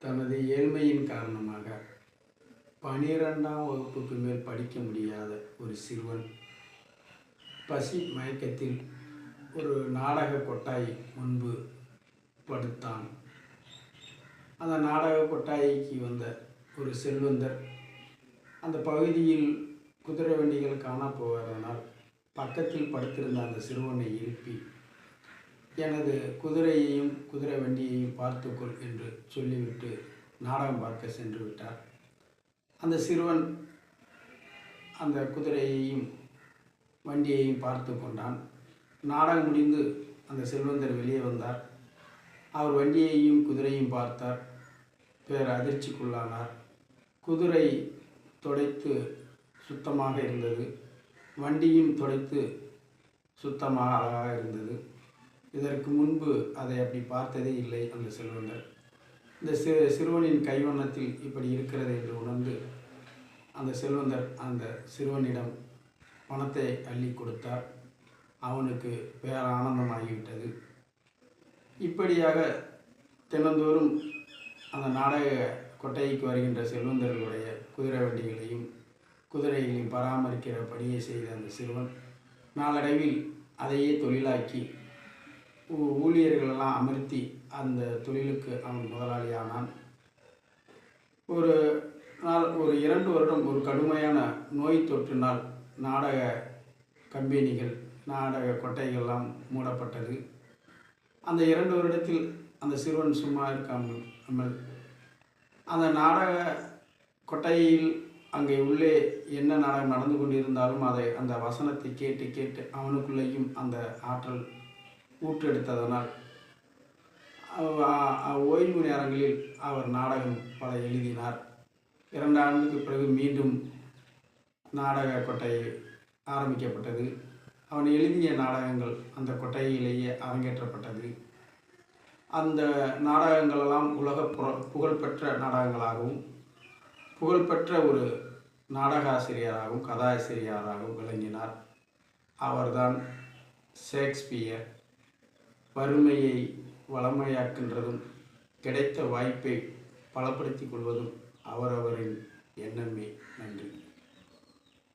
தனது ஏழ்மையின் காரணமாக 12ஆம் வகுப்புக்கு மேல் படிக்க முடியாத ஒரு சிறுவன் பசி மயக்கத்தில் ஒரு நாடக கொட்டாய் முன்பு படுத்தான். அந்த நாடக கொட்டாய்க்கு வந்த ஒரு செல்வந்தர் அந்த பகுதியில் குதிரை வண்டிகள் காணப்போவதனால் பக்கத்தில் படுத்திருந்த அந்த சிறுவனை எழுப்பி, எனது குதிரையையும் குதிரை வண்டியையும் பார்த்துக்கொள் என்று சொல்லிவிட்டு நாடகம் பார்க்க சென்று விட்டார். அந்த சிறுவன் அந்த குதிரையையும் வண்டியையும் பார்த்து கொண்டான். நாடகம் முடிந்து அந்த செல்வந்தர் வெளியே வந்தார். அவர் வண்டியையும் குதிரையும் பார்த்தார். பேர் அதிர்ச்சிக்குள்ளானார். குதிரை துடைத்து சுத்தமாக இருந்தது, வண்டியும் துடைத்து சுத்தமாக அழகாக இருந்தது. இதற்கு முன்பு அதை அப்படி பார்த்ததே இல்லை அந்த செல்வந்தர். இந்த சிறுவனின் கைவண்ணத்தில் இப்படி இருக்கிறது என்று உணர்ந்து அந்த செல்வந்தர் அந்த சிறுவனிடம் பணத்தை அள்ளி கொடுத்தார். அவனுக்கு வேற ஆனந்தமாகிவிட்டது. இப்படியாக தினந்தோறும் அந்த நாடக கொட்டைக்கு வருகின்ற செல்வந்தர்களுடைய குதிரை வண்டிகளையும் குதிரைகளையும் பராமரிக்கிற பணியை செய்த அந்த சிறுவன் நாளடைவில் அதையே தொழிலாக்கி ஊழியர்களெல்லாம் அமர்த்தி அந்த தொழிலுக்கு அவன் முதலாளியானான். ஒரு 2 வருடம் ஒரு கடுமையான நோய் தொற்றினால் நாடக கம்பெனிகள் நாடக கொட்டைகள்லாம் மூடப்பட்டது. அந்த 2 வருடத்தில் அந்த சிறுவன் சும்மா இருக்காமல் அந்த நாடக கொட்டையில் அங்கே உள்ளே என்ன நாடகம் நடந்து கொண்டிருந்தாலும் அந்த வசனத்தை கேட்டு கேட்டு அவனுக்குள்ளேயும் அந்த ஆற்றல் ஊற்றெடுத்ததனால் ஓய்வு நேரங்களில் அவர் நாடகம் பல எழுதினார். 2 ஆண்டுக்கு பிறகு மீண்டும் நாடக கொட்டை ஆரம்பிக்கப்பட்டது. அவன் எழுதிய நாடகங்கள் அந்த கொட்டையிலேயே அரங்கேற்றப்பட்டது. அந்த நாடகங்களெல்லாம் உலக புகழ்பெற்ற நாடகங்களாகவும் புகழ்பெற்ற ஒரு நாடகாசிரியராகவும் கதாசிரியராகவும் விளங்கினார். அவர்தான் ஷேக்ஸ்பியர். வறுமையை வளமையாக்கின்றதும் கிடைத்த வாய்ப்பை பலப்படுத்திக் கொள்வதும் அவரவரின் எண்ணமே. நன்றி.